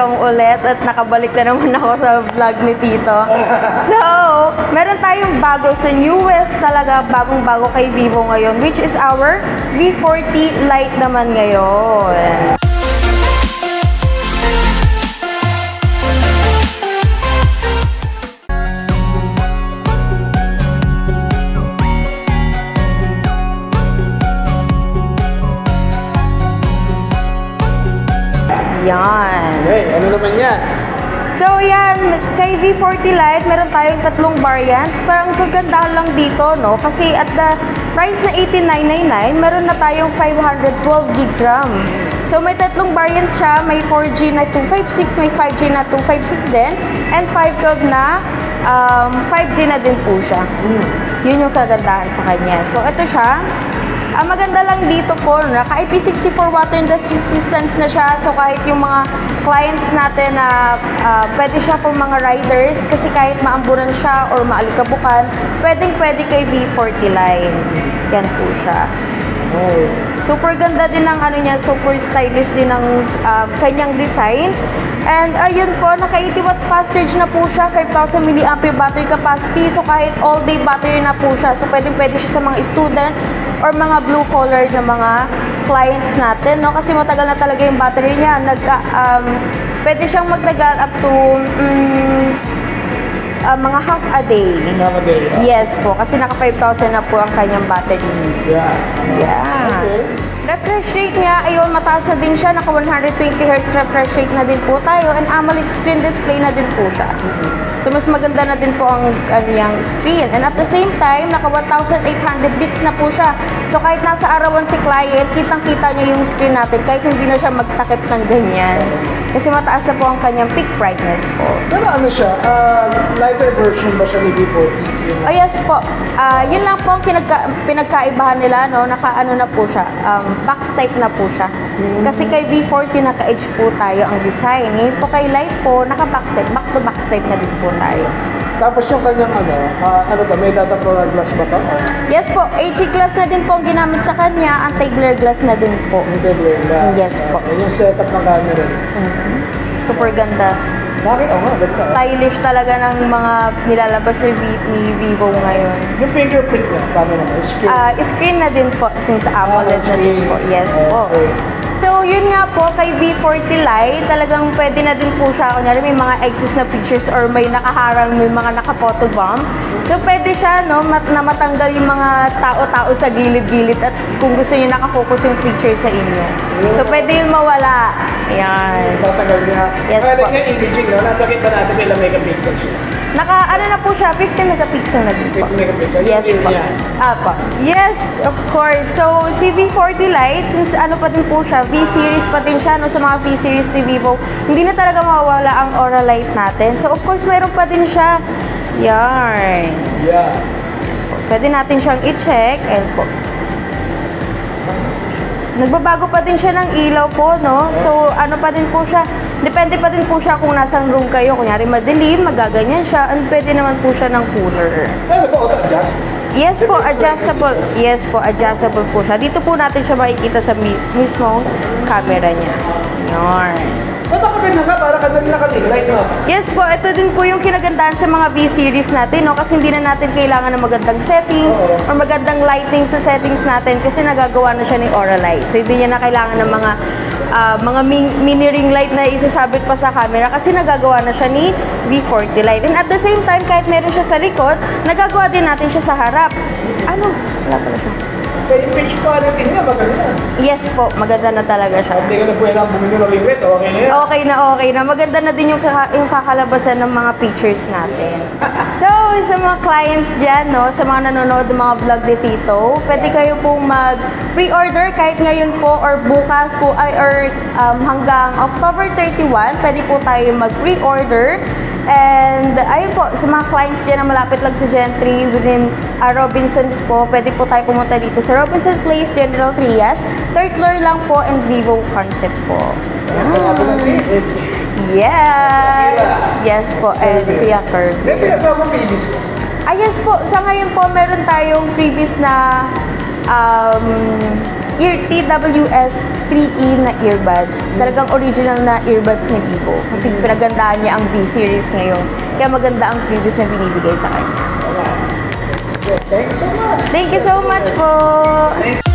welcome ulit at nakabalik na naman ako sa vlog ni Tito. So, meron tayong bago sa newest talaga, bagong-bago kay Vivo ngayon, which is our V40 Lite naman ngayon. Yan. Okay, ano naman yan? So yan, kay V40 Lite, meron tayong tatlong variants. Parang kagandahan lang dito, no? Kasi at the price na 18,999, meron na tayong 512 gig RAM. So may tatlong variants siya, may 4G na 256, may 5G na 256 din, and 512 na 5G na din po siya. Yun yung kagandahan sa kanya. So ito siya. Ang maganda lang dito po, naka-IP64 water and dust resistance na siya. So kahit yung mga clients natin na pwede siya for mga riders kasi kahit maamburan siya or maalikabukan, pwedeng-pwede kay V40 Lite. Yan po siya. Oh. Super ganda din ng ano niya, super stylish din ng kanyang design. And ayun po, naka 80 watts fast charge na po siya, 5,000 mAh battery capacity. So kahit all day battery na po siya. So pwedeng-pwede siya sa mga students or mga blue collar na mga clients natin, no? Kasi matagal na talaga yung battery niya. Pwede siyang magtagal up to mga half a day. Half a day, yeah. Yes po, kasi naka 5,000 na po ang kanyang battery. Yeah. Yeah. Okay. Refresh rate niya, ayun, mataas na din siya. Naka 120 Hz refresh rate na din po tayo. And AMOLED screen display na din po siya. So, mas maganda na din po ang kanyang screen. And at the same time, naka 1,800 nits na po siya. So, kahit nasa arawan si client, kitang-kita niya yung screen natin kahit hindi na siya magtakip ng ganyan. Kasi mataas na po ang kanyang peak brightness po. Pero ano siya, lighter version ba siya ni V40? Oh yes po. Yun lang po ang pinagkaibahan nila, no? Naka-ano na po siya, box type na po siya. Kasi kay V40 naka-edge po tayo ang design. Ngayon po kay Lite po, naka-box type, back-to-box type na din po tayo. Tapos yung kanyang ano to, may data-pro glass ba to? Yes po, HE glass na din po ang ginamit sa kanya, anti-glare glass na din po. Anti-glare glass. Yes po. Yung setup ng camera. Super ganda. Bakit? Oo nga, ganda. Stylish talaga ng mga nilalabas ni Vivo ngayon. Yung fingerprint niya, paano naman? Screen na din po, since AMOLED na din po. Yes po. So, yun nga po, kay V40 Lite, talagang pwede na din po siya. Kunyari, may mga excess na pictures or may nakaharang, may mga naka-photo bomb. So, pwede siya, no, na matanggal yung mga tao-tao sa gilid-gilid at kung gusto niyo nakafocus yung picture sa inyo. So, pwede yung mawala. Ayan. Tatagal niya. Yes Pwede po. nga imaging, no? Napakita natin ilang megapixels siya. Ano na po siya, 50 megapixel na din po. 50 megapixels. Yes Yung po. niya. Apo. Yes, of course. So, si V40 Lite, since ano pa din po siya, V-series pa din siya, no, sa mga V-series ni Vivo, hindi na talaga mawawala ang Aura Lite natin. So, of course, mayroon pa din siya. Yarn. Yeah. Pwede natin siyang i-check. Ayan po. Nagbabago pa din siya ng ilaw po, no? So, ano pa din po siya, depende pa din po siya kung nasang room kayo. Kunyari madilim, magaganyan siya. And pwede naman po siya ng cooler. Ano ba, auto-adjust? Yes po, adjustable. Yes po, adjustable po siya. Dito po natin siya makikita sa mismong camera niya. Yarn. Ba't ako din nga, para ka din naka-light, no? Yes po, ito din po yung kinagandahan sa mga V-series natin, no? Kasi hindi na natin kailangan ng magandang settings or magandang lighting sa settings natin kasi nagagawa na siya ni Aura Lite. So, hindi niya na kailangan ng mga mini ring light na isasabit pa sa camera kasi nagagawa na siya ni V40 Lite. And at the same time, kahit meron siya sa likod, nagagawa din natin siya sa harap. Ano? Wala pala siya. Kaya yung pitch quality niya, maganda. Yes po, maganda na talaga siya. Hindi ka na pwede bumili ng ring light, okay na yan. Okay na. Maganda na din yung kakalabasan ng mga pictures natin. So, sa mga clients dyan, no, sa mga nanonood ng mga vlog ni Tito, pwede kayo pong mag-pre-order kahit ngayon po or bukas po, or hanggang October 31, pwede po tayo mag-pre-order. And ayun po, sa mga clients dyan na malapit lang sa Gentry within Robinsons po, pwede po tayo pumunta dito sa Robinson Place, General Trias. 3rd floor lang po and Vivo Concept po. Yes po, and Kuya Kirby. May pinasama freebies ko. Yes po, sa ngayon po meron tayong freebies na TWS 3E na earbuds. Talagang original na earbuds ni Vivo. Kasi pinagandahan niya ang V-series ngayon. Kaya maganda ang previous na binibigay sa kanya. Okay, thanks so much. Thank you so much po!